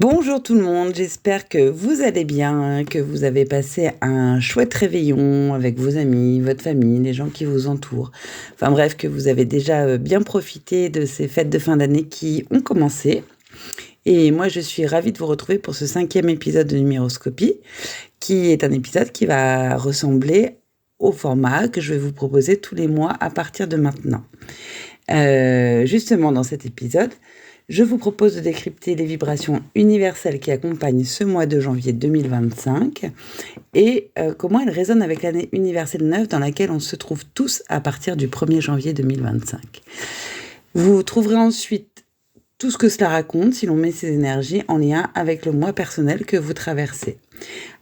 Bonjour tout le monde, j'espère que vous allez bien, que vous avez passé un chouette réveillon avec vos amis, votre famille, les gens qui vous entourent. Enfin bref, que vous avez déjà bien profité de ces fêtes de fin d'année qui ont commencé. Et moi, je suis ravie de vous retrouver pour ce 5e épisode de Numéroscopie, qui est un épisode qui va ressembler au format que je vais vous proposer tous les mois à partir de maintenant. Justement, dans cet épisode, je vous propose de décrypter les vibrations universelles qui accompagnent ce mois de janvier 2025 et comment elles résonnent avec l'année universelle 9 dans laquelle on se trouve tous à partir du 1er janvier 2025. Vous trouverez ensuite tout ce que cela raconte si l'on met ces énergies en lien avec le mois personnel que vous traversez.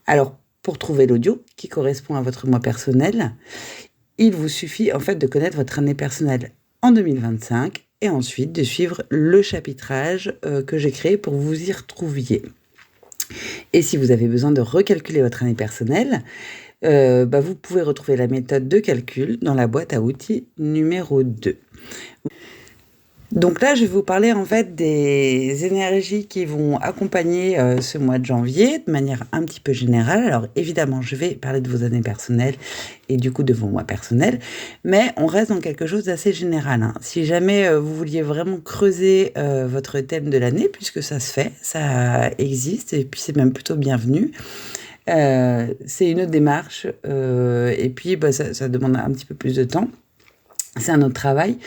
Alors, pour trouver l'audio qui correspond à votre mois personnel, il vous suffit en fait de connaître votre année personnelle en 2025 et ensuite de suivre le chapitrage que j'ai créé pour vous y retrouviez. Et si vous avez besoin de recalculer votre année personnelle, vous pouvez retrouver la méthode de calcul dans la boîte à outils numéro 2. Donc là, je vais vous parler en fait des énergies qui vont accompagner ce mois de janvier de manière un petit peu générale. Alors évidemment, je vais parler de vos années personnelles et du coup de vos mois personnels, mais on reste dans quelque chose d'assez général. Si jamais vous vouliez vraiment creuser votre thème de l'année, puisque ça se fait, ça existe et puis c'est même plutôt bienvenu. C'est une autre démarche et puis ça demande un petit peu plus de temps. C'est un autre travail.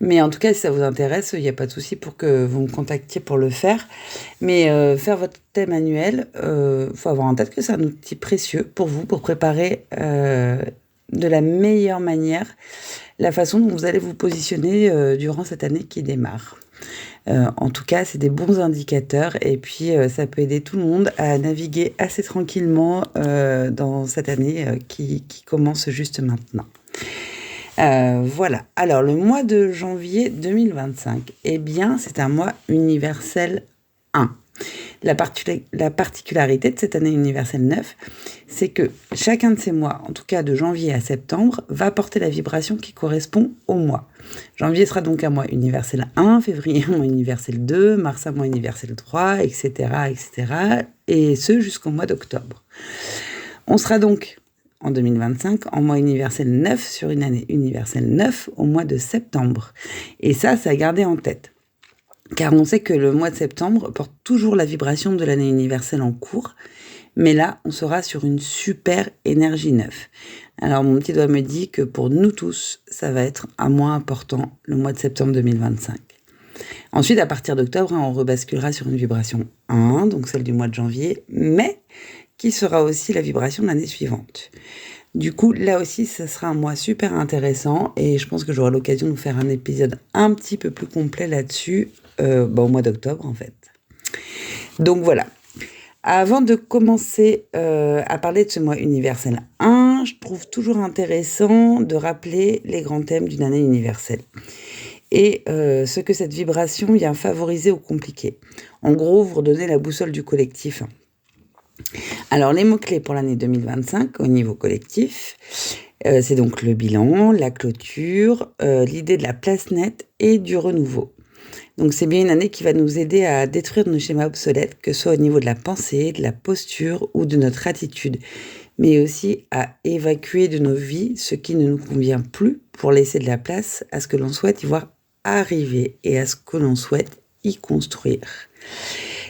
Mais en tout cas, si ça vous intéresse, il n'y a pas de souci pour que vous me contactiez pour le faire. Mais faire votre thème annuel, faut avoir en tête que c'est un outil précieux pour vous, pour préparer de la meilleure manière la façon dont vous allez vous positionner durant cette année qui démarre. En tout cas, c'est des bons indicateurs et puis ça peut aider tout le monde à naviguer assez tranquillement dans cette année qui commence juste maintenant. Voilà. Alors, le mois de janvier 2025, eh bien, c'est un mois universel 1. La particularité de cette année universelle 9, c'est que chacun de ces mois, en tout cas de janvier à septembre, va porter la vibration qui correspond au mois. Janvier sera donc un mois universel 1, février un mois universel 2, mars un mois universel 3, etc., etc., et ce jusqu'au mois d'octobre. On sera donc en 2025, en mois universel 9 sur une année universelle 9 au mois de septembre. Et ça à garder en tête. Car on sait que le mois de septembre porte toujours la vibration de l'année universelle en cours, mais là, on sera sur une super énergie 9. Alors, mon petit doigt me dit que pour nous tous, ça va être un mois important, le mois de septembre 2025. Ensuite, à partir d'octobre, on rebasculera sur une vibration 1, donc celle du mois de janvier, mais qui sera aussi la vibration de l'année suivante. Du coup, là aussi, ça sera un mois super intéressant et je pense que j'aurai l'occasion de vous faire un épisode un petit peu plus complet là-dessus au mois d'octobre en fait. Donc voilà. Avant de commencer à parler de ce mois universel 1, je trouve toujours intéressant de rappeler les grands thèmes d'une année universelle et ce que cette vibration vient favoriser ou compliquer. En gros, vous redonnez la boussole du collectif. Alors, les mots-clés pour l'année 2025 au niveau collectif, c'est donc le bilan, la clôture, l'idée de la place nette et du renouveau. Donc, c'est bien une année qui va nous aider à détruire nos schémas obsolètes, que ce soit au niveau de la pensée, de la posture ou de notre attitude, mais aussi à évacuer de nos vies ce qui ne nous convient plus pour laisser de la place à ce que l'on souhaite y voir arriver et à ce que l'on souhaite y construire.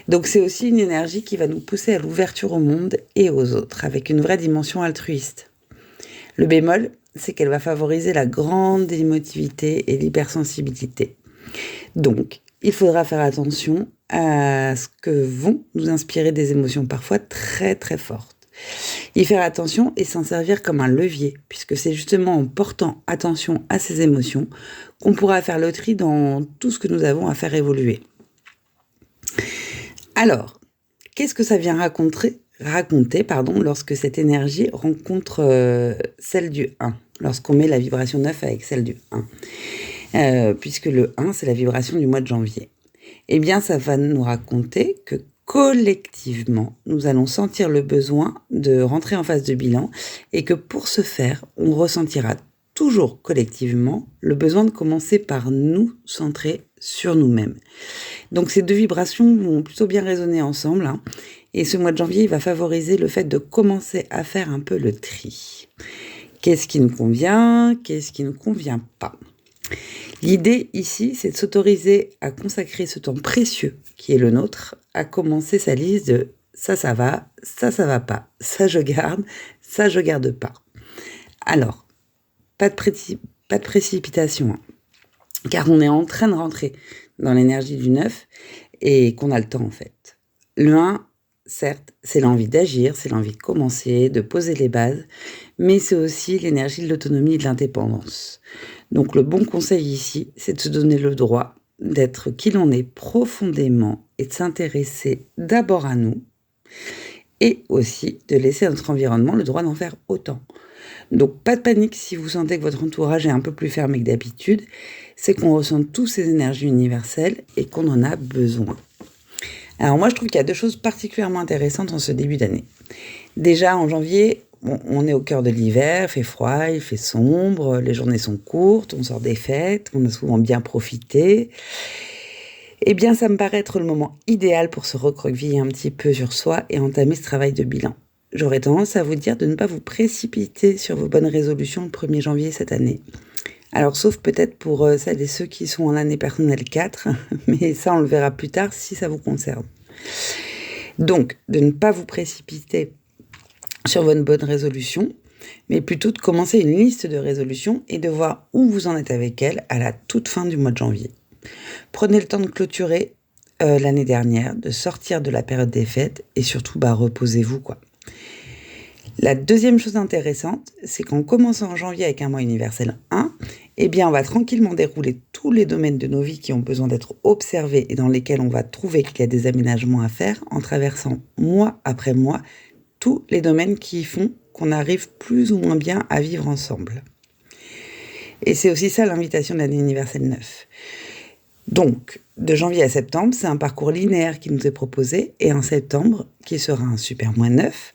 Donc c'est aussi une énergie qui va nous pousser à l'ouverture au monde et aux autres, avec une vraie dimension altruiste. Le bémol, c'est qu'elle va favoriser la grande émotivité et l'hypersensibilité. Donc, il faudra faire attention à ce que vont nous inspirer des émotions parfois très très fortes. Y faire attention et s'en servir comme un levier, puisque c'est justement en portant attention à ces émotions qu'on pourra faire le tri dans tout ce que nous avons à faire évoluer. Alors, qu'est-ce que ça vient raconter lorsque cette énergie rencontre celle du 1, lorsqu'on met la vibration 9 avec celle du 1, puisque le 1, c'est la vibration du mois de janvier. Eh bien, ça va nous raconter que collectivement, nous allons sentir le besoin de rentrer en phase de bilan et que pour ce faire, on ressentira toujours collectivement le besoin de commencer par nous centrer sur nous-mêmes. Donc ces deux vibrations vont plutôt bien résonner ensemble, hein. Et ce mois de janvier, il va favoriser le fait de commencer à faire un peu le tri. Qu'est-ce qui nous convient? Qu'est-ce qui ne convient pas? L'idée ici, c'est de s'autoriser à consacrer ce temps précieux qui est le nôtre, à commencer sa liste de ça va, ça va pas, ça je garde pas. Alors, pas de précipitation, hein, car on est en train de rentrer dans l'énergie du 9 et qu'on a le temps en fait. Le 1, certes, c'est l'envie d'agir, c'est l'envie de commencer, de poser les bases, mais c'est aussi l'énergie de l'autonomie et de l'indépendance. Donc le bon conseil ici, c'est de se donner le droit d'être qui l'on est profondément et de s'intéresser d'abord à nous et aussi de laisser à notre environnement le droit d'en faire autant. Donc pas de panique si vous sentez que votre entourage est un peu plus fermé que d'habitude, c'est qu'on ressent tous ces énergies universelles et qu'on en a besoin. Alors moi je trouve qu'il y a deux choses particulièrement intéressantes en ce début d'année. Déjà en janvier, on est au cœur de l'hiver, il fait froid, il fait sombre, les journées sont courtes, on sort des fêtes, on a souvent bien profité. Eh bien, ça me paraît être le moment idéal pour se recroqueviller un petit peu sur soi et entamer ce travail de bilan. J'aurais tendance à vous dire de ne pas vous précipiter sur vos bonnes résolutions le 1er janvier cette année. Alors, sauf peut-être pour celles et ceux qui sont en année personnelle 4, mais ça, on le verra plus tard si ça vous concerne. Donc, de ne pas vous précipiter sur votre bonne résolution, mais plutôt de commencer une liste de résolutions et de voir où vous en êtes avec elles à la toute fin du mois de janvier. Prenez le temps de clôturer l'année dernière, de sortir de la période des fêtes et surtout, reposez-vous, quoi. La deuxième chose intéressante, c'est qu'en commençant en janvier avec un mois universel 1, eh bien, on va tranquillement dérouler tous les domaines de nos vies qui ont besoin d'être observés et dans lesquels on va trouver qu'il y a des aménagements à faire en traversant mois après mois tous les domaines qui font qu'on arrive plus ou moins bien à vivre ensemble. Et c'est aussi ça l'invitation de l'année universelle 9. Donc, de janvier à septembre, c'est un parcours linéaire qui nous est proposé, et en septembre, qui sera un super mois 9,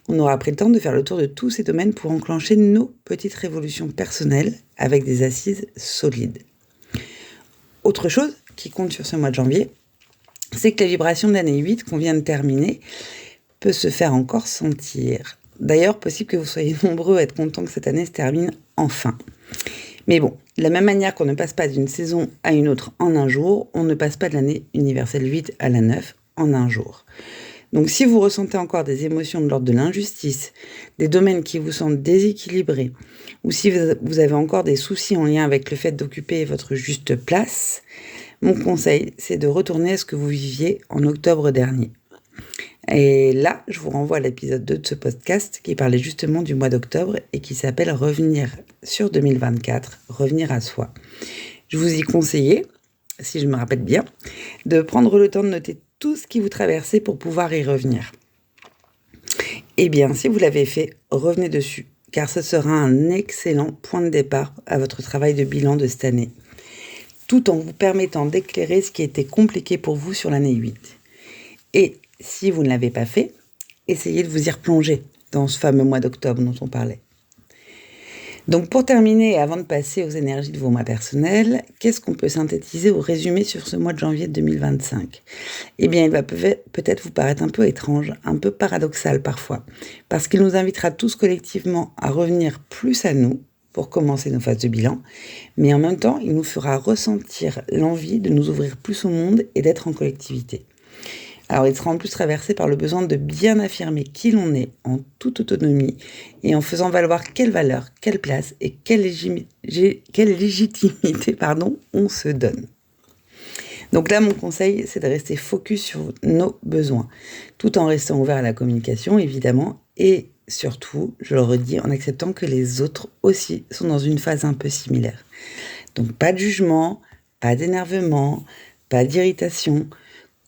on aura pris le temps de faire le tour de tous ces domaines pour enclencher nos petites révolutions personnelles avec des assises solides. Autre chose qui compte sur ce mois de janvier, c'est que la vibration de l'année 8 qu'on vient de terminer peut se faire encore sentir. D'ailleurs, possible que vous soyez nombreux à être contents que cette année se termine enfin. Mais bon, de la même manière qu'on ne passe pas d'une saison à une autre en un jour, on ne passe pas de l'année universelle 8 à la 9 en un jour. Donc si vous ressentez encore des émotions de l'ordre de l'injustice, des domaines qui vous semblent déséquilibrés, ou si vous avez encore des soucis en lien avec le fait d'occuper votre juste place, mon conseil, c'est de retourner à ce que vous viviez en octobre dernier. Et là, je vous renvoie à l'épisode 2 de ce podcast qui parlait justement du mois d'octobre et qui s'appelle « Revenir sur 2024, revenir à soi ». Je vous y conseillais, si je me rappelle bien, de prendre le temps de noter tout ce qui vous traversait pour pouvoir y revenir. Eh bien, si vous l'avez fait, revenez dessus, car ce sera un excellent point de départ à votre travail de bilan de cette année, tout en vous permettant d'éclairer ce qui était compliqué pour vous sur l'année 8. Et si vous ne l'avez pas fait, essayez de vous y replonger dans ce fameux mois d'octobre dont on parlait. Donc pour terminer, et avant de passer aux énergies de vos mois personnels, qu'est-ce qu'on peut synthétiser ou résumer sur ce mois de janvier 2025 ? Eh bien, il va peut-être vous paraître un peu étrange, un peu paradoxal parfois, parce qu'il nous invitera tous collectivement à revenir plus à nous pour commencer nos phases de bilan, mais en même temps, il nous fera ressentir l'envie de nous ouvrir plus au monde et d'être en collectivité. Alors, il sera en plus traversé par le besoin de bien affirmer qui l'on est en toute autonomie et en faisant valoir quelle valeur, quelle place et quelle légitimité on se donne. Donc là, mon conseil, c'est de rester focus sur nos besoins, tout en restant ouvert à la communication, évidemment, et surtout, je le redis, en acceptant que les autres aussi sont dans une phase un peu similaire. Donc, pas de jugement, pas d'énervement, pas d'irritation.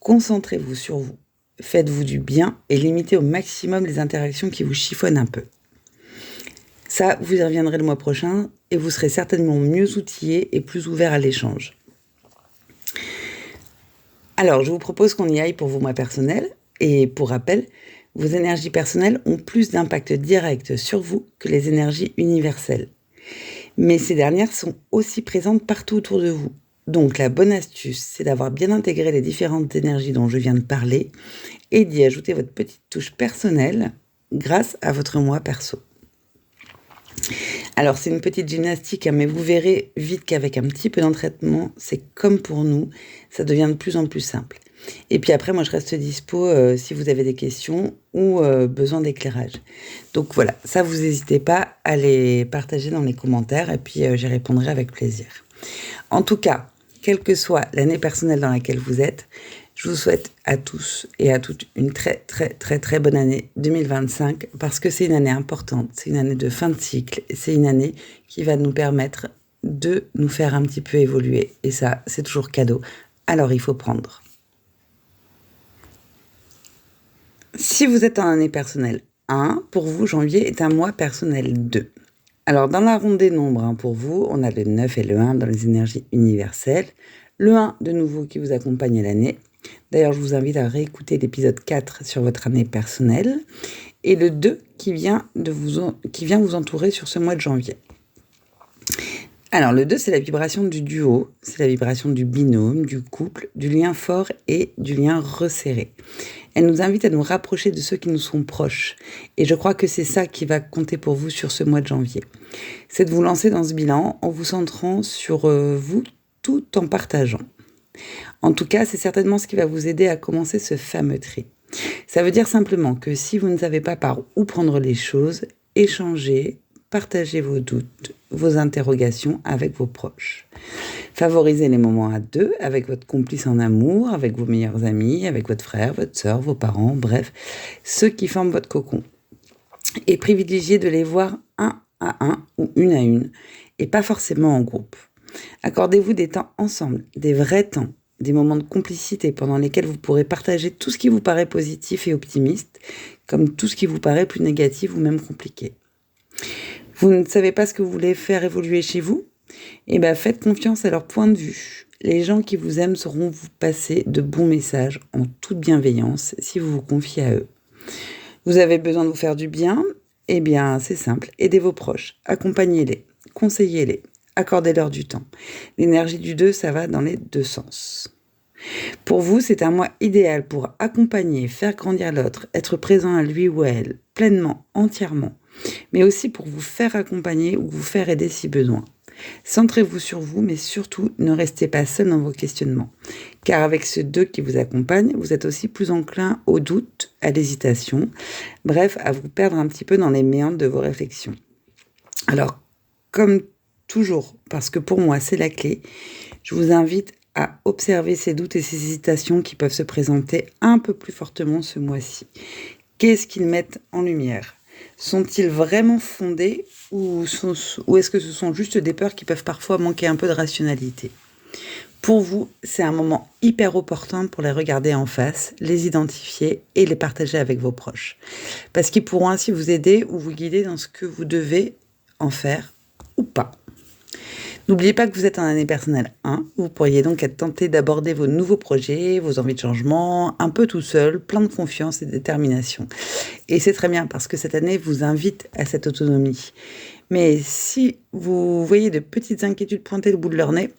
Concentrez-vous sur vous, faites-vous du bien et limitez au maximum les interactions qui vous chiffonnent un peu. Ça, vous y reviendrez le mois prochain et vous serez certainement mieux outillé et plus ouvert à l'échange. Alors, je vous propose qu'on y aille pour vos mois personnels et pour rappel, vos énergies personnelles ont plus d'impact direct sur vous que les énergies universelles. Mais ces dernières sont aussi présentes partout autour de vous. Donc la bonne astuce, c'est d'avoir bien intégré les différentes énergies dont je viens de parler et d'y ajouter votre petite touche personnelle grâce à votre moi perso. Alors c'est une petite gymnastique, mais vous verrez vite qu'avec un petit peu d'entraînement, c'est comme pour nous, ça devient de plus en plus simple. Et puis après, moi je reste dispo si vous avez des questions ou besoin d'éclairage. Donc voilà, ça vous n'hésitez pas à les partager dans les commentaires et puis j'y répondrai avec plaisir. En tout cas, quelle que soit l'année personnelle dans laquelle vous êtes, je vous souhaite à tous et à toutes une très très très très bonne année 2025 parce que c'est une année importante, c'est une année de fin de cycle, et c'est une année qui va nous permettre de nous faire un petit peu évoluer et ça c'est toujours cadeau, alors il faut prendre. Si vous êtes en année personnelle 1, pour vous janvier est un mois personnel 2. Alors dans la ronde des nombres, pour vous, on a le 9 et le 1 dans les énergies universelles. Le 1 de nouveau qui vous accompagne à l'année. D'ailleurs, je vous invite à réécouter l'épisode 4 sur votre année personnelle. Et le 2 qui vient vous entourer sur ce mois de janvier. Alors le 2, c'est la vibration du duo, c'est la vibration du binôme, du couple, du lien fort et du lien resserré. Elle nous invite à nous rapprocher de ceux qui nous sont proches. Et je crois que c'est ça qui va compter pour vous sur ce mois de janvier. C'est de vous lancer dans ce bilan en vous centrant sur vous tout en partageant. En tout cas, c'est certainement ce qui va vous aider à commencer ce fameux tri. Ça veut dire simplement que si vous ne savez pas par où prendre les choses, échangez, partagez vos doutes, vos interrogations avec vos proches. Favorisez les moments à deux avec votre complice en amour, avec vos meilleurs amis, avec votre frère, votre sœur, vos parents, bref, ceux qui forment votre cocon. Et privilégiez de les voir un à un ou une à une, et pas forcément en groupe. Accordez-vous des temps ensemble, des vrais temps, des moments de complicité pendant lesquels vous pourrez partager tout ce qui vous paraît positif et optimiste, comme tout ce qui vous paraît plus négatif ou même compliqué. Vous ne savez pas ce que vous voulez faire évoluer chez vous ? Eh bien, faites confiance à leur point de vue. Les gens qui vous aiment sauront vous passer de bons messages en toute bienveillance si vous vous confiez à eux. Vous avez besoin de vous faire du bien ? Eh bien, c'est simple. Aidez vos proches, accompagnez-les, conseillez-les, accordez-leur du temps. L'énergie du 2, ça va dans les deux sens. Pour vous, c'est un mois idéal pour accompagner, faire grandir l'autre, être présent à lui ou à elle, pleinement, entièrement, mais aussi pour vous faire accompagner ou vous faire aider si besoin. Centrez-vous sur vous, mais surtout, ne restez pas seul dans vos questionnements. Car avec ce 2 qui vous accompagne, vous êtes aussi plus enclin au doute, à l'hésitation, bref, à vous perdre un petit peu dans les méandres de vos réflexions. Alors, comme toujours, parce que pour moi, c'est la clé, je vous invite à observer ces doutes et ces hésitations qui peuvent se présenter un peu plus fortement ce mois-ci. Qu'est-ce qu'ils mettent en lumière ? Sont-ils vraiment fondés ou est-ce que ce sont juste des peurs qui peuvent parfois manquer un peu de rationalité ? Pour vous, c'est un moment hyper opportun pour les regarder en face, les identifier et les partager avec vos proches. Parce qu'ils pourront ainsi vous aider ou vous guider dans ce que vous devez en faire ou pas. N'oubliez pas que vous êtes en année personnelle 1. Vous pourriez donc être tenté d'aborder vos nouveaux projets, vos envies de changement, un peu tout seul, plein de confiance et de détermination. Et c'est très bien parce que cette année vous invite à cette autonomie. Mais si vous voyez de petites inquiétudes pointer le bout de leur nez,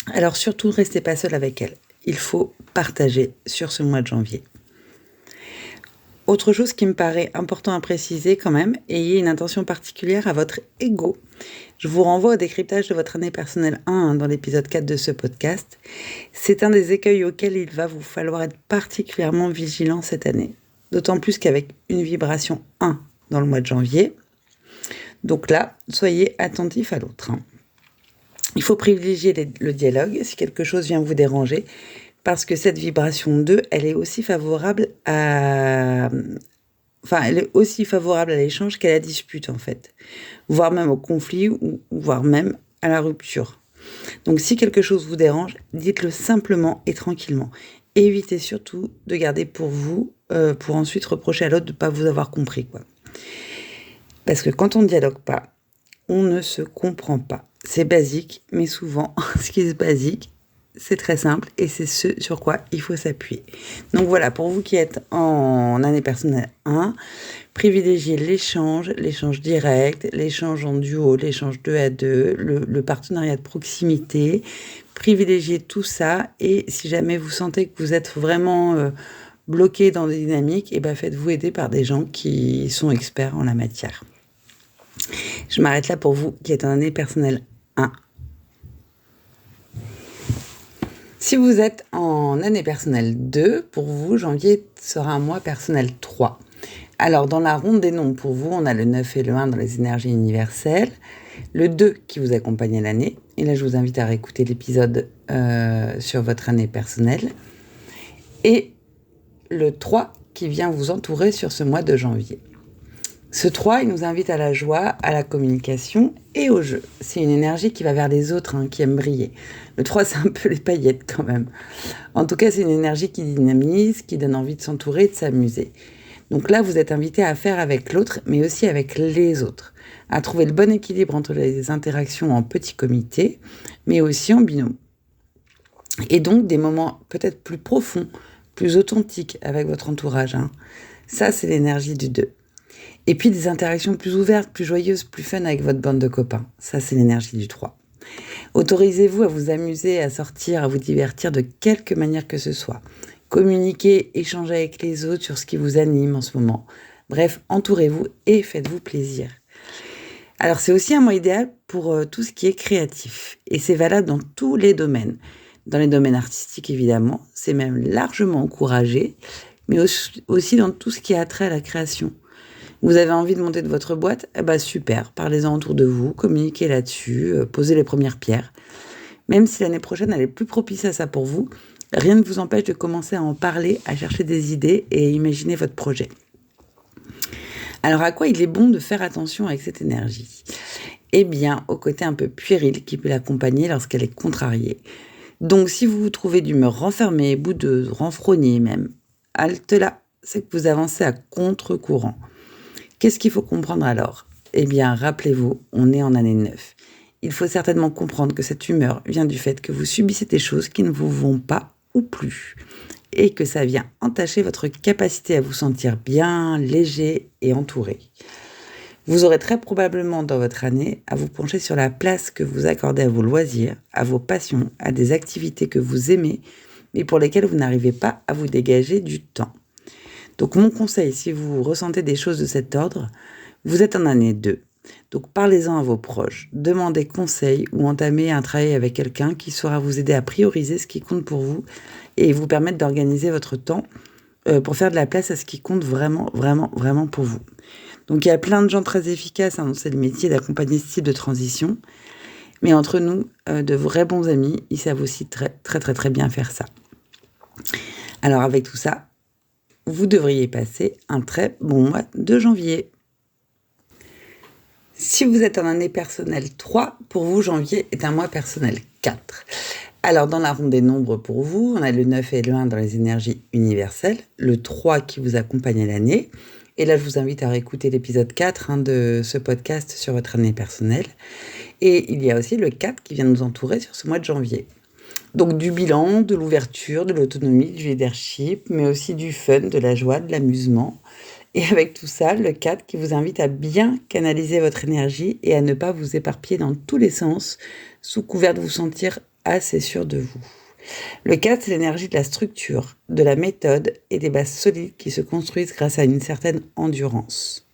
alors surtout ne restez pas seul avec elles. Il faut partager sur ce mois de janvier. Autre chose qui me paraît important à préciser quand même, ayez une attention particulière à votre ego. Je vous renvoie au décryptage de votre année personnelle 1 dans l'épisode 4 de ce podcast. C'est un des écueils auxquels il va vous falloir être particulièrement vigilant cette année. D'autant plus qu'avec une vibration 1 dans le mois de janvier. Donc là, soyez attentifs à l'autre. Il faut privilégier le dialogue si quelque chose vient vous déranger. Parce que cette vibration 2, elle est aussi favorable à l'échange qu'à la dispute, en fait. Voire même au conflit, ou voire même à la rupture. Donc, si quelque chose vous dérange, dites-le simplement et tranquillement. Évitez surtout de garder pour vous, pour ensuite reprocher à l'autre de ne pas vous avoir compris, quoi. Parce que quand on ne dialogue pas, on ne se comprend pas. C'est basique, mais souvent, ce qui est basique, c'est très simple et c'est ce sur quoi il faut s'appuyer. Donc voilà, pour vous qui êtes en année personnelle 1, privilégiez l'échange direct, l'échange en duo, l'échange 2 à 2, le partenariat de proximité. privilégiez tout ça et si jamais vous sentez que vous êtes vraiment bloqué dans des dynamiques, et ben faites-vous aider par des gens qui sont experts en la matière. Je m'arrête là pour vous qui êtes en année personnelle 1. Si vous êtes en année personnelle 2, pour vous, janvier sera un mois personnel 3. Alors, dans la ronde des nombres, pour vous, on a le 9 et le 1 dans les énergies universelles, le 2 qui vous accompagne à l'année, et là, je vous invite à réécouter l'épisode sur votre année personnelle, et le 3 qui vient vous entourer sur ce mois de janvier. Ce 3, il nous invite à la joie, à la communication et au jeu. C'est une énergie qui va vers les autres, qui aime briller. Le 3, c'est un peu les paillettes quand même. En tout cas, c'est une énergie qui dynamise, qui donne envie de s'entourer et de s'amuser. Donc là, vous êtes invité à faire avec l'autre, mais aussi avec les autres. À trouver le bon équilibre entre les interactions en petit comité, mais aussi en binôme. Et donc, des moments peut-être plus profonds, plus authentiques avec votre entourage. Ça, c'est l'énergie du 2. Et puis des interactions plus ouvertes, plus joyeuses, plus fun avec votre bande de copains. Ça, c'est l'énergie du 3. Autorisez-vous à vous amuser, à sortir, à vous divertir de quelque manière que ce soit. Communiquez, échangez avec les autres sur ce qui vous anime en ce moment. Bref, entourez-vous et faites-vous plaisir. Alors, c'est aussi un mois idéal pour tout ce qui est créatif. Et c'est valable dans tous les domaines. Dans les domaines artistiques, évidemment, c'est même largement encouragé, mais aussi dans tout ce qui a trait à la création. Vous avez envie de monter de votre boîte? Super, parlez-en autour de vous, communiquez là-dessus, posez les premières pierres. Même si l'année prochaine, elle est plus propice à ça pour vous, rien ne vous empêche de commencer à en parler, à chercher des idées et à imaginer votre projet. Alors, à quoi il est bon de faire attention avec cette énergie? Eh bien, au côté un peu puéril qui peut l'accompagner lorsqu'elle est contrariée. Donc, si vous vous trouvez d'humeur renfermée, boudeuse, renfrognée même, halte là, c'est que vous avancez à contre-courant. Qu'est-ce qu'il faut comprendre alors? Eh bien, rappelez-vous, on est en année 9. Il faut certainement comprendre que cette humeur vient du fait que vous subissez des choses qui ne vous vont pas ou plus, et que ça vient entacher votre capacité à vous sentir bien, léger et entouré. Vous aurez très probablement dans votre année à vous pencher sur la place que vous accordez à vos loisirs, à vos passions, à des activités que vous aimez, mais pour lesquelles vous n'arrivez pas à vous dégager du temps. Donc mon conseil, si vous ressentez des choses de cet ordre, vous êtes en année 2. Donc parlez-en à vos proches, demandez conseil ou entamez un travail avec quelqu'un qui saura vous aider à prioriser ce qui compte pour vous et vous permettre d'organiser votre temps pour faire de la place à ce qui compte vraiment, vraiment, vraiment pour vous. Donc il y a plein de gens très efficaces, c'est le métier d'accompagner ce type de transition. Mais entre nous, de vrais bons amis, ils savent aussi très, très, très, très bien faire ça. Alors avec tout ça, vous devriez passer un très bon mois de janvier. Si vous êtes en année personnelle 3, pour vous, janvier est un mois personnel 4. Alors, dans la ronde des nombres pour vous, on a le 9 et le 1 dans les énergies universelles, le 3 qui vous accompagne à l'année. Et là, je vous invite à réécouter l'épisode 4 de ce podcast sur votre année personnelle. Et il y a aussi le 4 qui vient nous entourer sur ce mois de janvier. Donc du bilan, de l'ouverture, de l'autonomie, du leadership, mais aussi du fun, de la joie, de l'amusement. Et avec tout ça, le 4 qui vous invite à bien canaliser votre énergie et à ne pas vous éparpiller dans tous les sens, sous couvert de vous sentir assez sûr de vous. Le 4, c'est l'énergie de la structure, de la méthode et des bases solides qui se construisent grâce à une certaine endurance.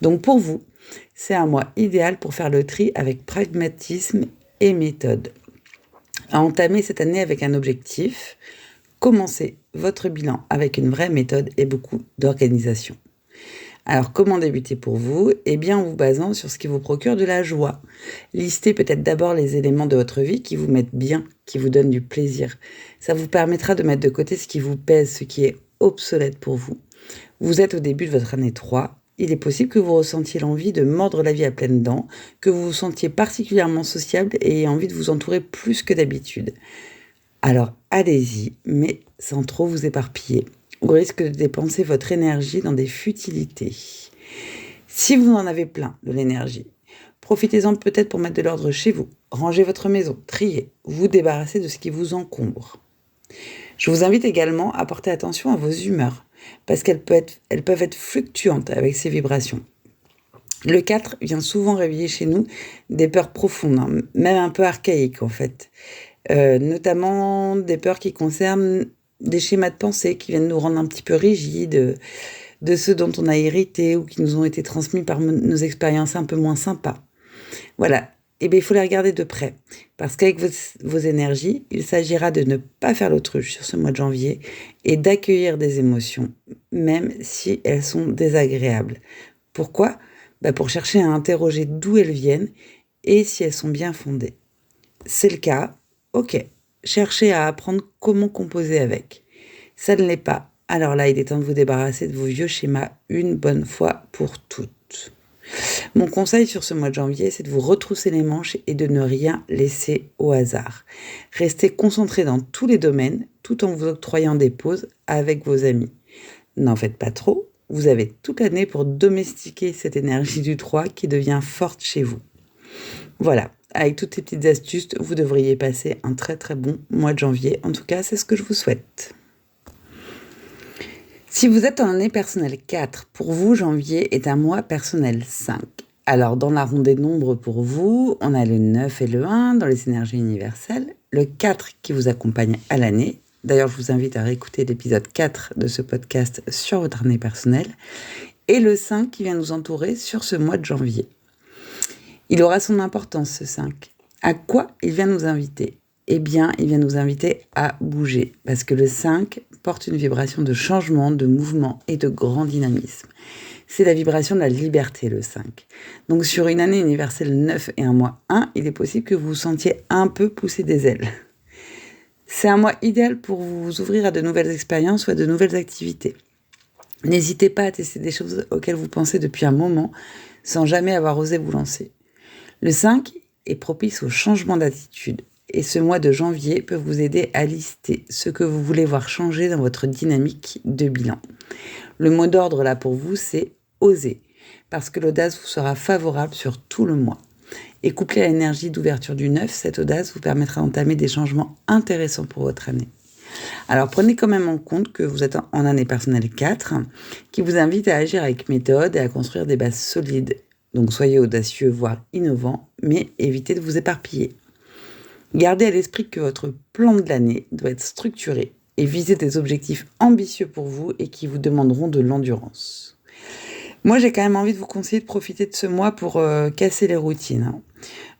Donc pour vous, c'est un mois idéal pour faire le tri avec pragmatisme et méthode. À entamer cette année avec un objectif, commencez votre bilan avec une vraie méthode et beaucoup d'organisation. Alors, comment débuter pour vous? Eh bien, en vous basant sur ce qui vous procure de la joie. Listez peut-être d'abord les éléments de votre vie qui vous mettent bien, qui vous donnent du plaisir. Ça vous permettra de mettre de côté ce qui vous pèse, ce qui est obsolète pour vous. Vous êtes au début de votre année 3. Il est possible que vous ressentiez l'envie de mordre la vie à pleines dents, que vous vous sentiez particulièrement sociable et ayez envie de vous entourer plus que d'habitude. Alors, allez-y, mais sans trop vous éparpiller, au risque de dépenser votre énergie dans des futilités. Si vous en avez plein de l'énergie, profitez-en peut-être pour mettre de l'ordre chez vous, ranger votre maison, trier, vous débarrasser de ce qui vous encombre. Je vous invite également à porter attention à vos humeurs, parce qu'elles peuvent être fluctuantes avec ces vibrations. Le 4 vient souvent réveiller chez nous des peurs profondes, même un peu archaïques en fait. Notamment des peurs qui concernent des schémas de pensée qui viennent nous rendre un petit peu rigides, de ceux dont on a hérité ou qui nous ont été transmis par nos expériences un peu moins sympas. Voilà. Eh bien, il faut les regarder de près. Parce qu'avec vos énergies, il s'agira de ne pas faire l'autruche sur ce mois de janvier et d'accueillir des émotions, même si elles sont désagréables. Pourquoi ? Pour chercher à interroger d'où elles viennent et si elles sont bien fondées. C'est le cas, ok. Cherchez à apprendre comment composer avec. Ça ne l'est pas. Alors là, il est temps de vous débarrasser de vos vieux schémas une bonne fois pour toutes. Mon conseil sur ce mois de janvier, c'est de vous retrousser les manches et de ne rien laisser au hasard. Restez concentrés dans tous les domaines, tout en vous octroyant des pauses avec vos amis. N'en faites pas trop, vous avez toute l'année pour domestiquer cette énergie du 3 qui devient forte chez vous. Voilà, avec toutes ces petites astuces, vous devriez passer un très très bon mois de janvier. En tout cas, c'est ce que je vous souhaite. Si vous êtes en année personnelle 4, pour vous, janvier est un mois personnel 5. Alors, dans la ronde des nombres pour vous, on a le 9 et le 1 dans les énergies universelles, le 4 qui vous accompagne à l'année. D'ailleurs, je vous invite à réécouter l'épisode 4 de ce podcast sur votre année personnelle. Et le 5 qui vient nous entourer sur ce mois de janvier. Il aura son importance, ce 5. À quoi il vient nous inviter ? Eh bien, il vient nous inviter à bouger, parce que le 5 porte une vibration de changement, de mouvement et de grand dynamisme. C'est la vibration de la liberté, le 5. Donc, sur une année universelle 9 et un mois 1, il est possible que vous vous sentiez un peu pousser des ailes. C'est un mois idéal pour vous ouvrir à de nouvelles expériences ou à de nouvelles activités. N'hésitez pas à tester des choses auxquelles vous pensez depuis un moment, sans jamais avoir osé vous lancer. Le 5 est propice au changement d'attitude. Et ce mois de janvier peut vous aider à lister ce que vous voulez voir changer dans votre dynamique de bilan. Le mot d'ordre là pour vous, c'est oser, parce que l'audace vous sera favorable sur tout le mois. Et couplé à l'énergie d'ouverture du 9, cette audace vous permettra d'entamer des changements intéressants pour votre année. Alors prenez quand même en compte que vous êtes en année personnelle 4, qui vous invite à agir avec méthode et à construire des bases solides. Donc soyez audacieux, voire innovants, mais évitez de vous éparpiller. Gardez à l'esprit que votre plan de l'année doit être structuré et viser des objectifs ambitieux pour vous et qui vous demanderont de l'endurance. Moi, j'ai quand même envie de vous conseiller de profiter de ce mois pour casser les routines.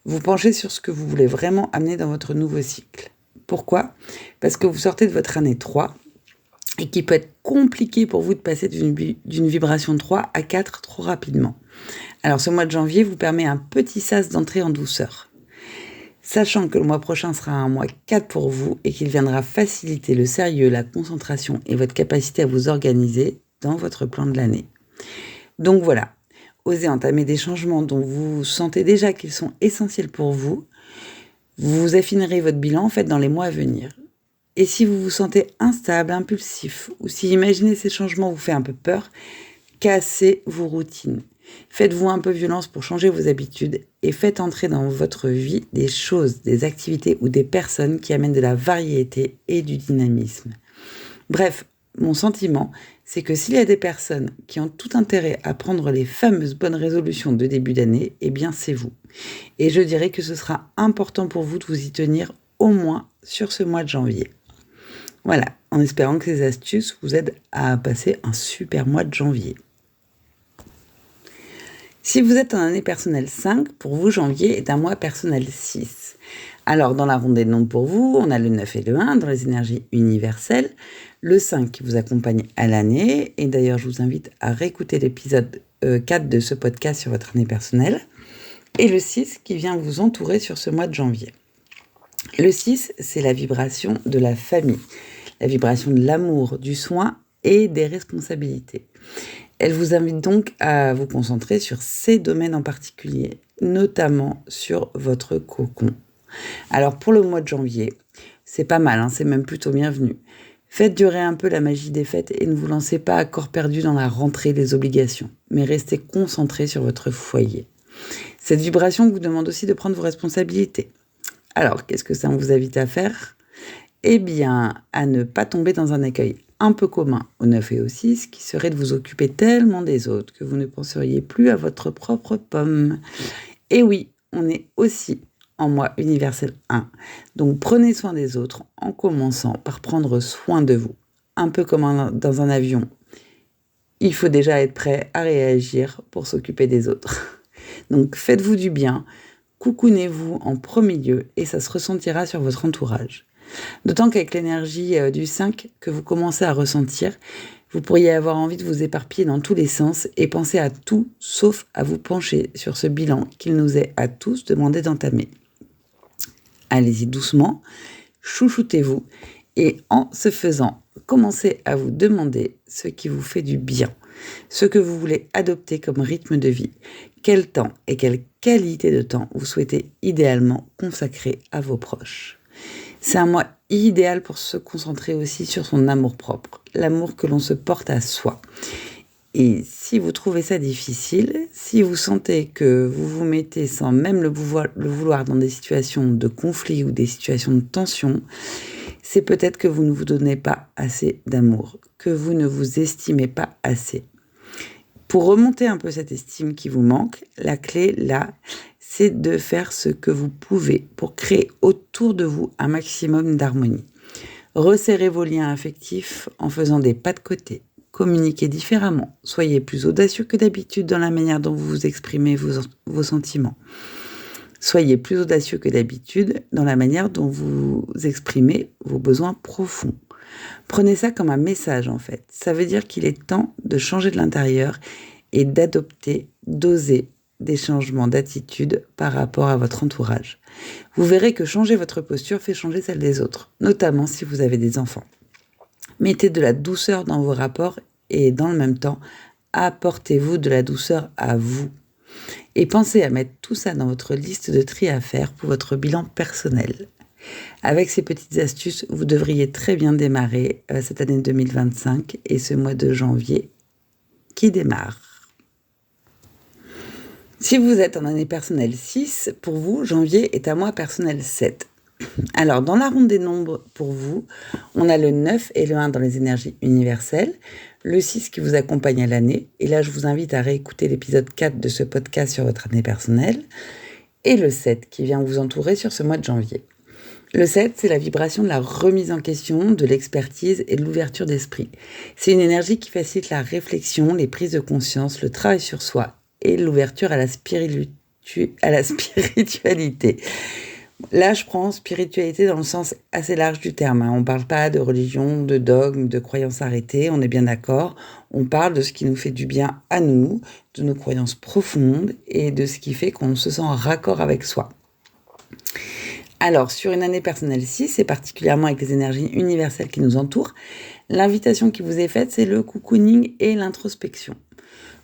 Vous penchez sur ce que vous voulez vraiment amener dans votre nouveau cycle. Pourquoi ? Parce que vous sortez de votre année 3 et qu'il peut être compliqué pour vous de passer d'une vibration 3 à 4 trop rapidement. Alors, ce mois de janvier vous permet un petit sas d'entrée en douceur. Sachant que le mois prochain sera un mois 4 pour vous et qu'il viendra faciliter le sérieux, la concentration et votre capacité à vous organiser dans votre plan de l'année. Donc voilà, osez entamer des changements dont vous sentez déjà qu'ils sont essentiels pour vous. Vous affinerez votre bilan dans les mois à venir. Et si vous vous sentez instable, impulsif, ou si imaginer ces changements vous fait un peu peur, cassez vos routines. Faites-vous un peu violence pour changer vos habitudes et faites entrer dans votre vie des choses, des activités ou des personnes qui amènent de la variété et du dynamisme. Bref, mon sentiment, c'est que s'il y a des personnes qui ont tout intérêt à prendre les fameuses bonnes résolutions de début d'année, eh bien c'est vous. Et je dirais que ce sera important pour vous de vous y tenir au moins sur ce mois de janvier. Voilà, en espérant que ces astuces vous aident à passer un super mois de janvier. Si vous êtes en année personnelle 5, pour vous, janvier est un mois personnel 6. Alors, dans la ronde des nombres pour vous, on a le 9 et le 1 dans les énergies universelles, le 5 qui vous accompagne à l'année, et d'ailleurs, je vous invite à réécouter l'épisode 4 de ce podcast sur votre année personnelle, et le 6 qui vient vous entourer sur ce mois de janvier. Le 6, c'est la vibration de la famille, la vibration de l'amour, du soin et des responsabilités. Elle vous invite donc à vous concentrer sur ces domaines en particulier, notamment sur votre cocon. Alors pour le mois de janvier, c'est pas mal, c'est même plutôt bienvenu. Faites durer un peu la magie des fêtes et ne vous lancez pas à corps perdu dans la rentrée des obligations, mais restez concentré sur votre foyer. Cette vibration vous demande aussi de prendre vos responsabilités. Alors, qu'est-ce que ça vous invite à faire ? Eh bien, à ne pas tomber dans un accueil un peu commun au 9 et au 6, qui serait de vous occuper tellement des autres que vous ne penseriez plus à votre propre pomme. Et oui, on est aussi en moi universel 1. Donc prenez soin des autres en commençant par prendre soin de vous. Un peu comme dans un avion. Il faut déjà être prêt à réagir pour s'occuper des autres. Donc faites-vous du bien, coucounez-vous en premier lieu et ça se ressentira sur votre entourage. D'autant qu'avec l'énergie du 5 que vous commencez à ressentir, vous pourriez avoir envie de vous éparpiller dans tous les sens et penser à tout sauf à vous pencher sur ce bilan qu'il nous est à tous demandé d'entamer. Allez-y doucement, chouchoutez-vous et en ce faisant, commencez à vous demander ce qui vous fait du bien, ce que vous voulez adopter comme rythme de vie, quel temps et quelle qualité de temps vous souhaitez idéalement consacrer à vos proches. C'est un mois idéal pour se concentrer aussi sur son amour-propre, l'amour que l'on se porte à soi. Et si vous trouvez ça difficile, si vous sentez que vous vous mettez sans même le vouloir dans des situations de conflit ou des situations de tension, c'est peut-être que vous ne vous donnez pas assez d'amour, que vous ne vous estimez pas assez. Pour remonter un peu cette estime qui vous manque, la clé là, c'est de faire ce que vous pouvez pour créer autour de vous un maximum d'harmonie. Resserrez vos liens affectifs en faisant des pas de côté. Communiquez différemment. Soyez plus audacieux que d'habitude dans la manière dont vous exprimez vos sentiments. Soyez plus audacieux que d'habitude dans la manière dont vous exprimez vos besoins profonds. Prenez ça comme un message en fait. Ça veut dire qu'il est temps de changer de l'intérieur et d'adopter, d'oser des changements d'attitude par rapport à votre entourage. Vous verrez que changer votre posture fait changer celle des autres, notamment si vous avez des enfants. Mettez de la douceur dans vos rapports et dans le même temps, apportez-vous de la douceur à vous. Et pensez à mettre tout ça dans votre liste de tri à faire pour votre bilan personnel. Avec ces petites astuces, vous devriez très bien démarrer cette année 2025 et ce mois de janvier qui démarre. Si vous êtes en année personnelle 6, pour vous, janvier est un mois personnel 7. Alors, dans la ronde des nombres, pour vous, on a le 9 et le 1 dans les énergies universelles, le 6 qui vous accompagne à l'année, et là, je vous invite à réécouter l'épisode 4 de ce podcast sur votre année personnelle, et le 7 qui vient vous entourer sur ce mois de janvier. Le 7, c'est la vibration de la remise en question, de l'expertise et de l'ouverture d'esprit. C'est une énergie qui facilite la réflexion, les prises de conscience, le travail sur soi et l'ouverture à la spiritualité. Là, je prends spiritualité dans le sens assez large du terme. On ne parle pas de religion, de dogme, de croyances arrêtées, on est bien d'accord. On parle de ce qui nous fait du bien à nous, de nos croyances profondes et de ce qui fait qu'on se sent en raccord avec soi. Alors, sur une année personnelle 6, et particulièrement avec les énergies universelles qui nous entourent, l'invitation qui vous est faite, c'est le cocooning et l'introspection.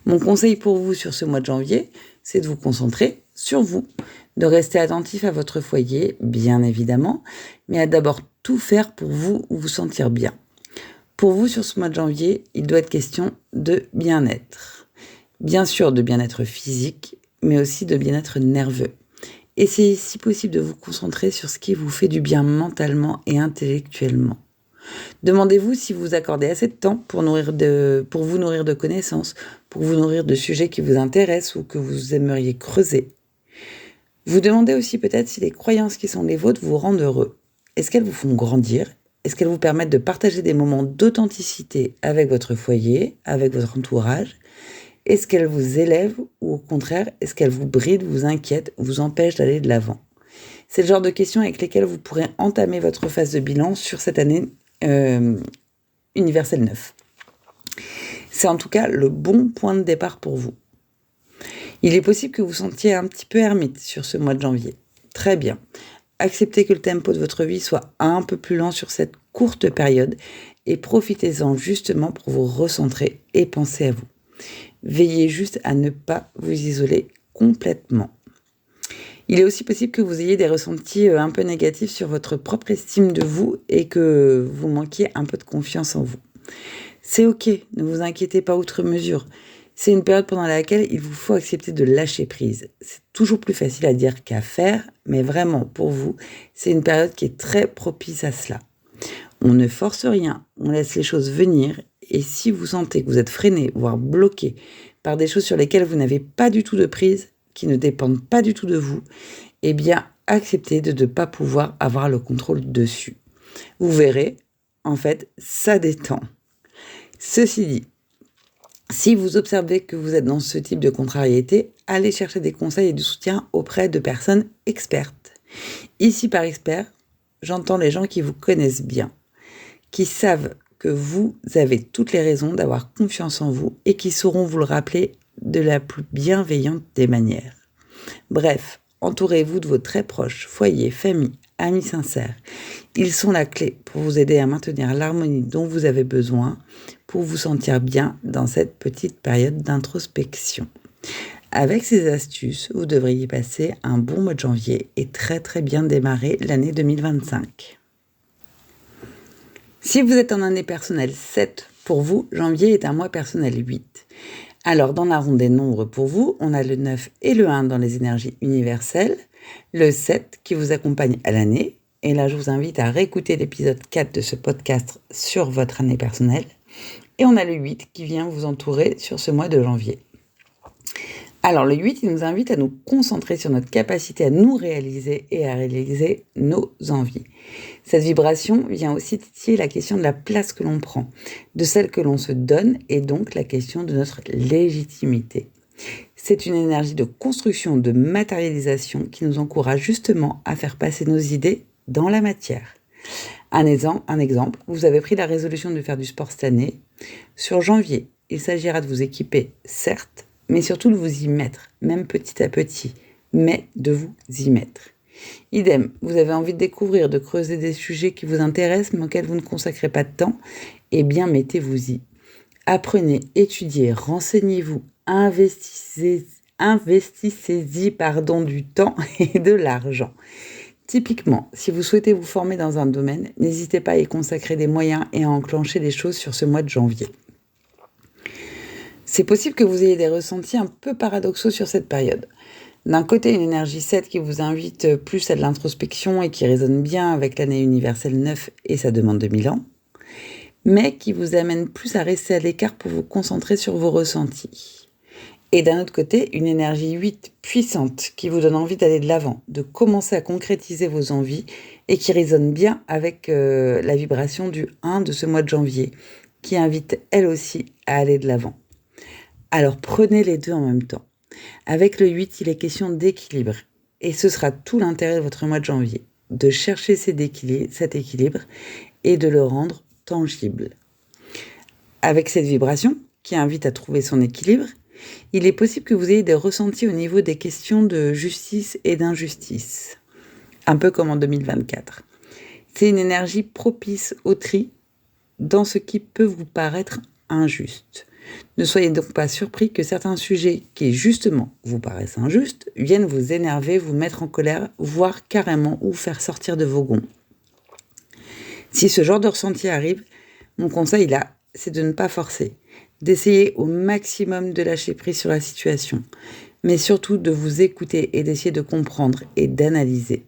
Mon conseil pour vous sur ce mois de janvier, c'est de vous concentrer sur vous, de rester attentif à votre foyer, bien évidemment, mais à d'abord tout faire pour vous sentir bien. Pour vous, sur ce mois de janvier, il doit être question de bien-être. Bien sûr, de bien-être physique, mais aussi de bien-être nerveux. Essayez si possible de vous concentrer sur ce qui vous fait du bien mentalement et intellectuellement. Demandez-vous si vous accordez assez de temps pour vous nourrir de connaissances, pour vous nourrir de sujets qui vous intéressent ou que vous aimeriez creuser. Vous demandez aussi peut-être si les croyances qui sont les vôtres vous rendent heureux. Est-ce qu'elles vous font grandir ? Est-ce qu'elles vous permettent de partager des moments d'authenticité avec votre foyer, avec votre entourage ? Est-ce qu'elles vous élèvent ou au contraire, est-ce qu'elles vous brident, vous inquiètent, vous empêchent d'aller de l'avant ? C'est le genre de questions avec lesquelles vous pourrez entamer votre phase de bilan sur cette année universelle 9. C'est en tout cas le bon point de départ pour vous. Il est possible que vous sentiez un petit peu ermite sur ce mois de janvier. Très bien. Acceptez que le tempo de votre vie soit un peu plus lent sur cette courte période et profitez-en justement pour vous recentrer et penser à vous. Veillez juste à ne pas vous isoler complètement. Il est aussi possible que vous ayez des ressentis un peu négatifs sur votre propre estime de vous et que vous manquiez un peu de confiance en vous. C'est ok, ne vous inquiétez pas outre mesure. C'est une période pendant laquelle il vous faut accepter de lâcher prise. C'est toujours plus facile à dire qu'à faire, mais vraiment, pour vous, c'est une période qui est très propice à cela. On ne force rien, on laisse les choses venir, et si vous sentez que vous êtes freiné, voire bloqué par des choses sur lesquelles vous n'avez pas du tout de prise, qui ne dépendent pas du tout de vous, eh bien, accepter de ne pas pouvoir avoir le contrôle dessus. Vous verrez, en fait, ça détend. Ceci dit, si vous observez que vous êtes dans ce type de contrariété, allez chercher des conseils et du soutien auprès de personnes expertes. Ici, par expert, j'entends les gens qui vous connaissent bien, qui savent que vous avez toutes les raisons d'avoir confiance en vous et qui sauront vous le rappeler de la plus bienveillante des manières. Bref, entourez-vous de vos très proches, foyer, famille, amis sincères. Ils sont la clé pour vous aider à maintenir l'harmonie dont vous avez besoin pour vous sentir bien dans cette petite période d'introspection. Avec ces astuces, vous devriez passer un bon mois de janvier et très très bien démarrer l'année 2025. Si vous êtes en année personnelle 7, pour vous, janvier est un mois personnel 8. Alors, dans la ronde des nombres pour vous, on a le 9 et le 1 dans les énergies universelles, le 7 qui vous accompagne à l'année, et là je vous invite à réécouter l'épisode 4 de ce podcast sur votre année personnelle, et on a le 8 qui vient vous entourer sur ce mois de janvier. Alors le 8, il nous invite à nous concentrer sur notre capacité à nous réaliser et à réaliser nos envies. Cette vibration vient aussi titiller la question de la place que l'on prend, de celle que l'on se donne et donc la question de notre légitimité. C'est une énergie de construction, de matérialisation qui nous encourage justement à faire passer nos idées dans la matière. Un exemple, vous avez pris la résolution de faire du sport cette année. Sur janvier, il s'agira de vous équiper, certes, mais surtout de vous y mettre, même petit à petit, mais de vous y mettre. Idem, vous avez envie de découvrir, de creuser des sujets qui vous intéressent, mais auxquels vous ne consacrez pas de temps, eh bien mettez-vous-y. Apprenez, étudiez, renseignez-vous, investissez-y du temps et de l'argent. Typiquement, si vous souhaitez vous former dans un domaine, n'hésitez pas à y consacrer des moyens et à enclencher les choses sur ce mois de janvier. C'est possible que vous ayez des ressentis un peu paradoxaux sur cette période. D'un côté, une énergie 7 qui vous invite plus à de l'introspection et qui résonne bien avec l'année universelle 9 et sa demande de 1000 ans, mais qui vous amène plus à rester à l'écart pour vous concentrer sur vos ressentis. Et d'un autre côté, une énergie 8 puissante qui vous donne envie d'aller de l'avant, de commencer à concrétiser vos envies et qui résonne bien avec la vibration du 1 de ce mois de janvier, qui invite elle aussi à aller de l'avant. Alors prenez les deux en même temps. Avec le 8, il est question d'équilibre. Et ce sera tout l'intérêt de votre mois de janvier, de chercher cet équilibre et de le rendre tangible. Avec cette vibration, qui invite à trouver son équilibre, il est possible que vous ayez des ressentis au niveau des questions de justice et d'injustice. Un peu comme en 2024. C'est une énergie propice au tri dans ce qui peut vous paraître injuste. Ne soyez donc pas surpris que certains sujets qui, justement, vous paraissent injustes, viennent vous énerver, vous mettre en colère, voire carrément vous faire sortir de vos gonds. Si ce genre de ressenti arrive, mon conseil là, c'est de ne pas forcer, d'essayer au maximum de lâcher prise sur la situation, mais surtout de vous écouter et d'essayer de comprendre et d'analyser.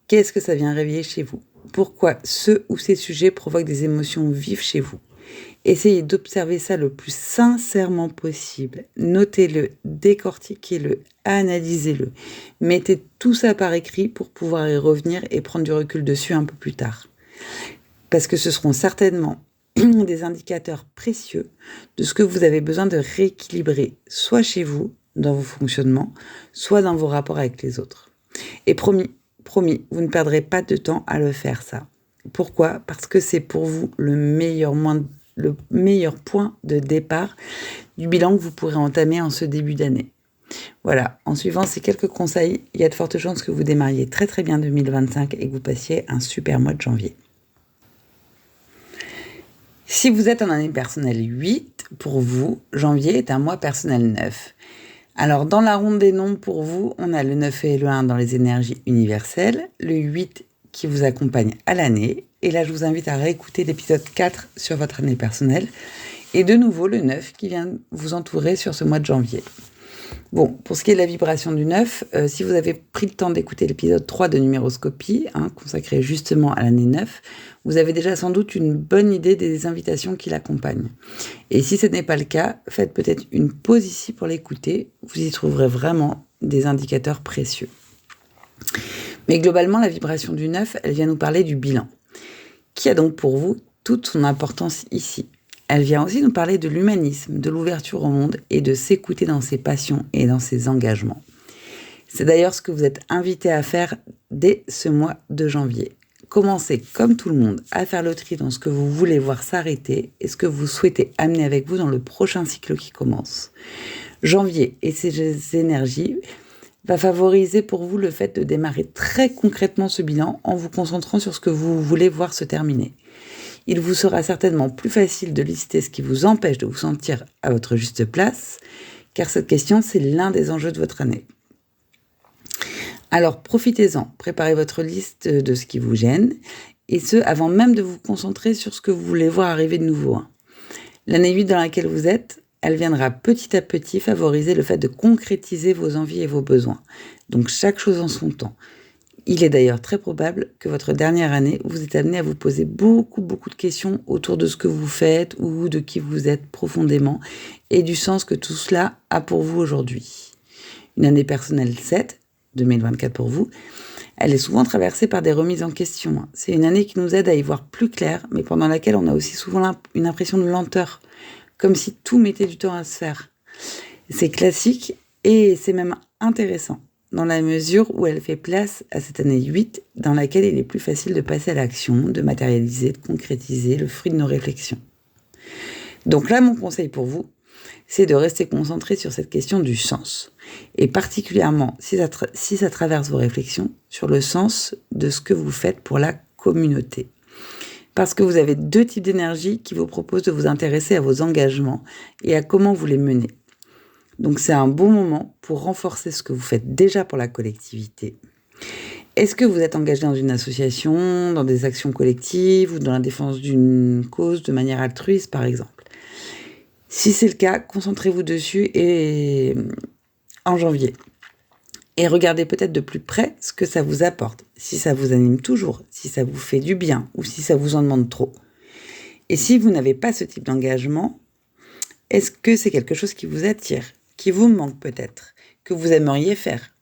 Qu'est-ce que ça vient réveiller chez vous ? Pourquoi ce ou ces sujets provoquent des émotions vives chez vous ? Essayez d'observer ça le plus sincèrement possible. Notez-le, décortiquez-le, analysez-le. Mettez tout ça par écrit pour pouvoir y revenir et prendre du recul dessus un peu plus tard. Parce que ce seront certainement des indicateurs précieux de ce que vous avez besoin de rééquilibrer, soit chez vous, dans vos fonctionnements, soit dans vos rapports avec les autres. Et promis, vous ne perdrez pas de temps à le faire ça. Pourquoi ? Parce que c'est pour vous le meilleur point de départ du bilan que vous pourrez entamer en ce début d'année. Voilà, en suivant ces quelques conseils, il y a de fortes chances que vous démarriez très très bien 2025 et que vous passiez un super mois de janvier. Si vous êtes en année personnelle 8, pour vous, janvier est un mois personnel 9. Alors, dans la ronde des nombres, pour vous, on a le 9 et le 1 dans les énergies universelles, le 8 qui vous accompagne à l'année. Et là, je vous invite à réécouter l'épisode 4 sur votre année personnelle. Et de nouveau, le 9 qui vient vous entourer sur ce mois de janvier. Bon, pour ce qui est de la vibration du 9, si vous avez pris le temps d'écouter l'épisode 3 de Numéroscopie, consacré justement à l'année 9, vous avez déjà sans doute une bonne idée des invitations qui l'accompagnent. Et si ce n'est pas le cas, faites peut-être une pause ici pour l'écouter. Vous y trouverez vraiment des indicateurs précieux. Mais globalement, la vibration du 9, elle vient nous parler du bilan, qui a donc pour vous toute son importance ici. Elle vient aussi nous parler de l'humanisme, de l'ouverture au monde et de s'écouter dans ses passions et dans ses engagements. C'est d'ailleurs ce que vous êtes invité à faire dès ce mois de janvier. Commencez, comme tout le monde, à faire le tri dans ce que vous voulez voir s'arrêter et ce que vous souhaitez amener avec vous dans le prochain cycle qui commence. Janvier et ses énergies va favoriser pour vous le fait de démarrer très concrètement ce bilan en vous concentrant sur ce que vous voulez voir se terminer. Il vous sera certainement plus facile de lister ce qui vous empêche de vous sentir à votre juste place, car cette question, c'est l'un des enjeux de votre année. Alors profitez-en, préparez votre liste de ce qui vous gêne, et ce, avant même de vous concentrer sur ce que vous voulez voir arriver de nouveau. L'année 8 dans laquelle vous êtes, elle viendra petit à petit favoriser le fait de concrétiser vos envies et vos besoins. Donc chaque chose en son temps. Il est d'ailleurs très probable que votre dernière année vous êtes amené à vous poser beaucoup de questions autour de ce que vous faites ou de qui vous êtes profondément et du sens que tout cela a pour vous aujourd'hui. Une année personnelle 7, 2024 pour vous, elle est souvent traversée par des remises en question. C'est une année qui nous aide à y voir plus clair, mais pendant laquelle on a aussi souvent une impression de lenteur, comme si tout mettait du temps à se faire. C'est classique et c'est même intéressant, dans la mesure où elle fait place à cette année 8, dans laquelle il est plus facile de passer à l'action, de matérialiser, de concrétiser le fruit de nos réflexions. Donc là, mon conseil pour vous, c'est de rester concentré sur cette question du sens. Et particulièrement, si ça traverse vos réflexions, sur le sens de ce que vous faites pour la communauté. Parce que vous avez 2 types d'énergie qui vous proposent de vous intéresser à vos engagements et à comment vous les menez. Donc c'est un bon moment pour renforcer ce que vous faites déjà pour la collectivité. Est-ce que vous êtes engagé dans une association, dans des actions collectives ou dans la défense d'une cause de manière altruiste, par exemple ? Si c'est le cas, concentrez-vous dessus en janvier. Et regardez peut-être de plus près ce que ça vous apporte, si ça vous anime toujours, si ça vous fait du bien ou si ça vous en demande trop. Et si vous n'avez pas ce type d'engagement, est-ce que c'est quelque chose qui vous attire, qui vous manque peut-être, que vous aimeriez faire ?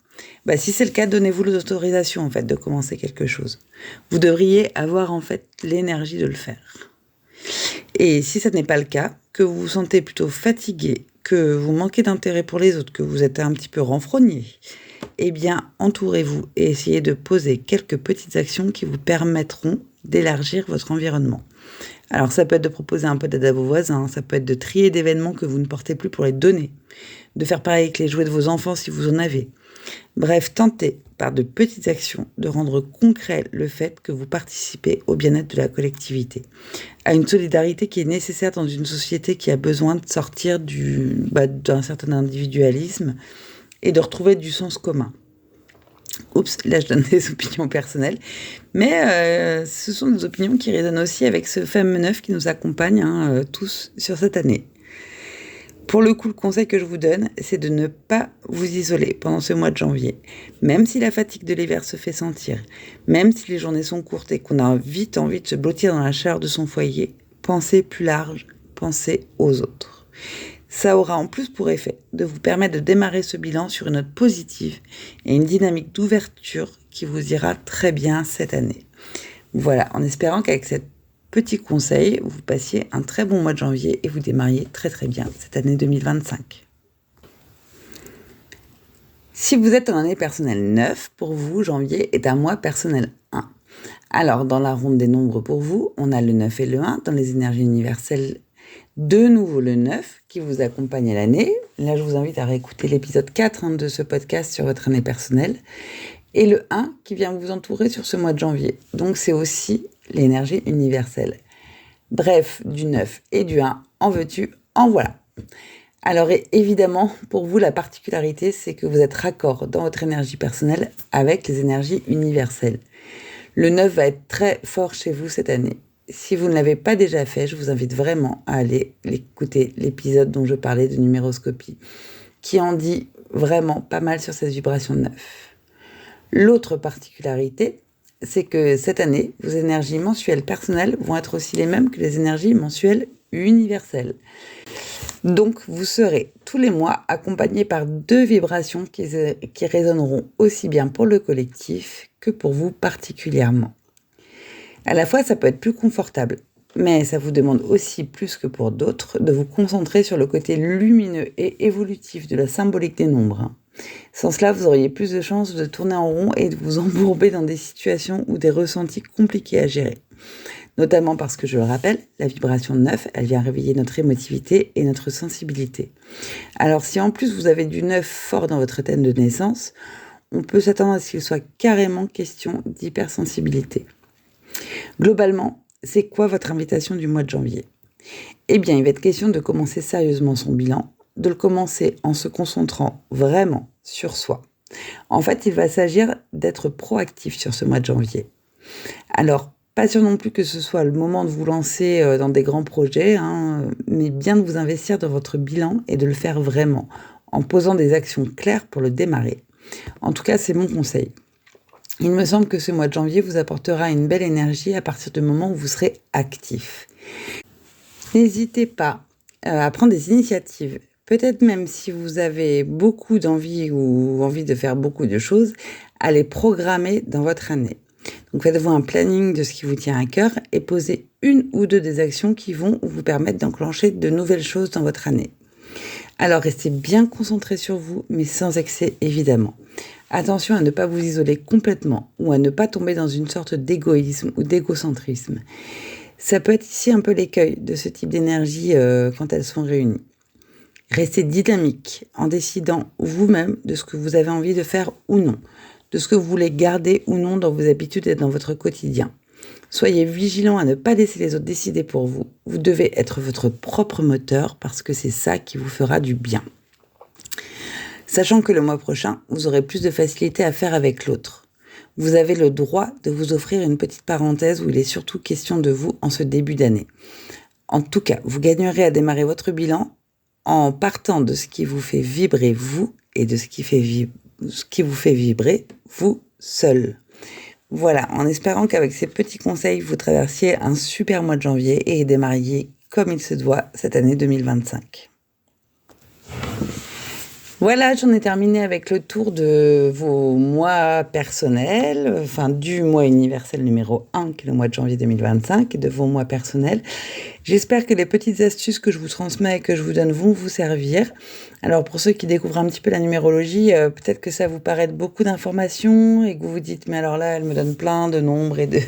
Si c'est le cas, donnez-vous l'autorisation de commencer quelque chose. Vous devriez avoir l'énergie de le faire. Et si ce n'est pas le cas, que vous vous sentez plutôt fatigué, que vous manquez d'intérêt pour les autres, que vous êtes un petit peu renfrogné, eh bien, entourez-vous et essayez de poser quelques petites actions qui vous permettront d'élargir votre environnement. Alors, ça peut être de proposer un peu d'aide à vos voisins, ça peut être de trier d'événements que vous ne portez plus pour les donner, de faire pareil avec les jouets de vos enfants si vous en avez. Bref, tentez, par de petites actions, de rendre concret le fait que vous participez au bien-être de la collectivité, à une solidarité qui est nécessaire dans une société qui a besoin de sortir d'un certain individualisme et de retrouver du sens commun. Oups, là je donne des opinions personnelles, mais ce sont des opinions qui résonnent aussi avec ce fameux 9 qui nous accompagne tous sur cette année. Pour le coup, le conseil que je vous donne, c'est de ne pas vous isoler pendant ce mois de janvier. Même si la fatigue de l'hiver se fait sentir, même si les journées sont courtes et qu'on a vite envie de se blottir dans la chaleur de son foyer, pensez plus large, pensez aux autres. Ça aura en plus pour effet de vous permettre de démarrer ce bilan sur une note positive et une dynamique d'ouverture qui vous ira très bien cette année. Voilà, en espérant qu'avec cette petit conseil, vous passiez un très bon mois de janvier et vous démarriez très bien cette année 2025. Si vous êtes en année personnelle 9, pour vous, janvier est un mois personnel 1. Alors, dans la ronde des nombres pour vous, on a le 9 et le 1. Dans les énergies universelles, de nouveau le 9 qui vous accompagne à l'année. Là, je vous invite à réécouter l'épisode 4 de ce podcast sur votre année personnelle. Et le 1 qui vient vous entourer sur ce mois de janvier. Donc, c'est aussi l'énergie universelle. Bref, du 9 et du 1, en veux-tu, en voilà. Alors évidemment, pour vous, la particularité, c'est que vous êtes raccord dans votre énergie personnelle avec les énergies universelles. Le 9 va être très fort chez vous cette année. Si vous ne l'avez pas déjà fait, je vous invite vraiment à aller écouter l'épisode dont je parlais de numéroscopie, qui en dit vraiment pas mal sur cette vibration 9. L'autre particularité, c'est que cette année, vos énergies mensuelles personnelles vont être aussi les mêmes que les énergies mensuelles universelles. Donc, vous serez tous les mois accompagné par 2 vibrations qui résonneront aussi bien pour le collectif que pour vous particulièrement. À la fois, ça peut être plus confortable, mais ça vous demande aussi, plus que pour d'autres, de vous concentrer sur le côté lumineux et évolutif de la symbolique des nombres. Sans cela, vous auriez plus de chances de tourner en rond et de vous embourber dans des situations ou des ressentis compliqués à gérer. Notamment parce que, je le rappelle, la vibration 9, elle vient réveiller notre émotivité et notre sensibilité. Alors si en plus vous avez du 9 fort dans votre thème de naissance, on peut s'attendre à ce qu'il soit carrément question d'hypersensibilité. Globalement, c'est quoi votre invitation du mois de janvier ? Eh bien, il va être question de commencer sérieusement son bilan, de le commencer en se concentrant vraiment sur soi. En fait, il va s'agir d'être proactif sur ce mois de janvier. Alors, pas sûr non plus que ce soit le moment de vous lancer dans des grands projets, mais bien de vous investir dans votre bilan et de le faire vraiment, en posant des actions claires pour le démarrer. En tout cas, c'est mon conseil. Il me semble que ce mois de janvier vous apportera une belle énergie à partir du moment où vous serez actif. N'hésitez pas à prendre des initiatives. Peut-être même si vous avez beaucoup d'envie ou envie de faire beaucoup de choses, à les programmer dans votre année. Donc faites-vous un planning de ce qui vous tient à cœur et posez 1 ou 2 des actions qui vont vous permettre d'enclencher de nouvelles choses dans votre année. Alors restez bien concentrés sur vous, mais sans excès évidemment. Attention à ne pas vous isoler complètement ou à ne pas tomber dans une sorte d'égoïsme ou d'égocentrisme. Ça peut être ici un peu l'écueil de ce type d'énergie quand elles sont réunies. Restez dynamique en décidant vous-même de ce que vous avez envie de faire ou non, de ce que vous voulez garder ou non dans vos habitudes et dans votre quotidien. Soyez vigilant à ne pas laisser les autres décider pour vous. Vous devez être votre propre moteur parce que c'est ça qui vous fera du bien. Sachant que le mois prochain, vous aurez plus de facilité à faire avec l'autre. Vous avez le droit de vous offrir une petite parenthèse où il est surtout question de vous en ce début d'année. En tout cas, vous gagnerez à démarrer votre bilan en partant de ce qui vous fait vibrer vous et de ce qui vous fait vibrer vous seul. Voilà, en espérant qu'avec ces petits conseils, vous traversiez un super mois de janvier et démarriez comme il se doit cette année 2025. Voilà, j'en ai terminé avec le tour de vos mois personnels, du mois universel numéro 1, qui est le mois de janvier 2025, et de vos mois personnels. J'espère que les petites astuces que je vous transmets et que je vous donne vont vous servir. Alors pour ceux qui découvrent un petit peu la numérologie, peut-être que ça vous paraît beaucoup d'informations et que vous vous dites, mais alors là, elle me donne plein de nombres et de,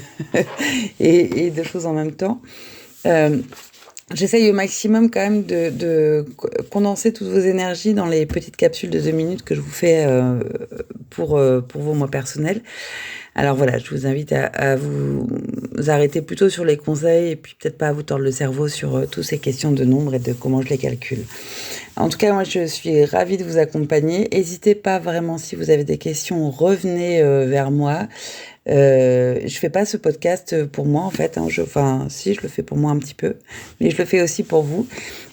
et de choses en même temps. J'essaye au maximum quand même de condenser toutes vos énergies dans les petites capsules de 2 minutes que je vous fais pour vos mois personnels. Alors voilà, je vous invite à vous arrêter plutôt sur les conseils et puis peut-être pas à vous tordre le cerveau sur toutes ces questions de nombres et de comment je les calcule. En tout cas, moi, je suis ravie de vous accompagner. N'hésitez pas vraiment, si vous avez des questions, revenez vers moi. Je fais pas ce podcast pour moi en fait, si je le fais pour moi un petit peu, mais je le fais aussi pour vous.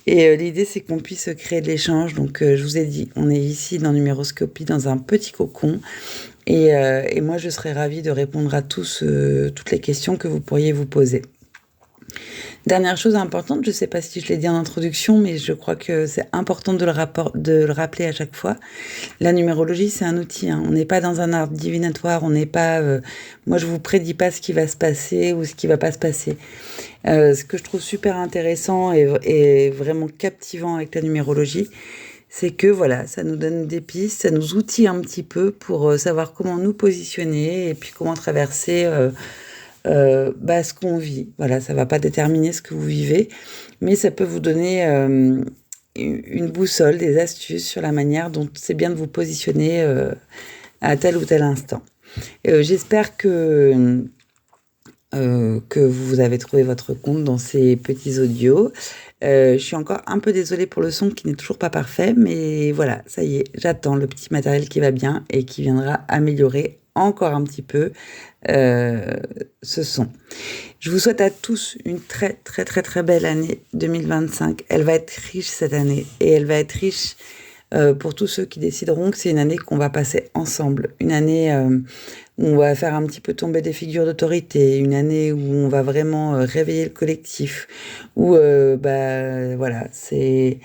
Et l'idée c'est qu'on puisse créer de l'échange. Donc je vous ai dit, on est ici dans Numéroscopie, dans un petit cocon. Et moi je serais ravie de répondre à toutes les questions que vous pourriez vous poser. Dernière chose importante, je ne sais pas si je l'ai dit en introduction, mais je crois que c'est important de le rappeler à chaque fois. La numérologie, c'est un outil. On n'est pas dans un arbre divinatoire. On n'est pas. Moi, je vous prédis pas ce qui va se passer ou ce qui va pas se passer. Ce que je trouve super intéressant et vraiment captivant avec la numérologie, c'est que voilà, ça nous donne des pistes, ça nous outille un petit peu pour savoir comment nous positionner et puis comment traverser. Ce qu'on vit. Voilà, ça va pas déterminer ce que vous vivez, mais ça peut vous donner une boussole, des astuces sur la manière dont c'est bien de vous positionner à tel ou tel instant. J'espère que vous avez trouvé votre compte dans ces petits audios. Je suis encore un peu désolée pour le son qui n'est toujours pas parfait, mais voilà, ça y est, j'attends le petit matériel qui va bien et qui viendra améliorer encore un petit peu ce son. Je vous souhaite à tous une très très très très belle année 2025. Elle va être riche cette année et elle va être riche pour tous ceux qui décideront que c'est une année qu'on va passer ensemble, une année où on va faire un petit peu tomber des figures d'autorité, une année où on va vraiment réveiller le collectif, où voilà, c'est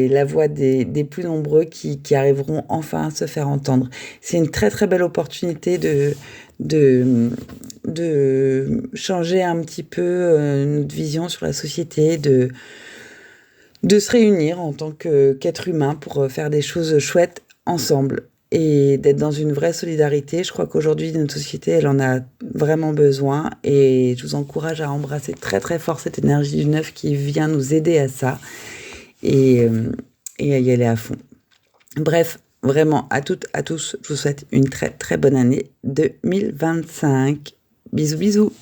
la voix des plus nombreux qui arriveront enfin à se faire entendre. C'est une très très belle opportunité de, de changer un petit peu notre vision sur la société, de se réunir en tant qu'être humain pour faire des choses chouettes ensemble et d'être dans une vraie solidarité. Je crois qu'aujourd'hui, notre société, elle en a vraiment besoin et je vous encourage à embrasser très très fort cette énergie du neuf qui vient nous aider à ça et, euh, et à y aller à fond. Bref, vraiment, à toutes, à tous, je vous souhaite une très très bonne année 2025. Bisous bisous.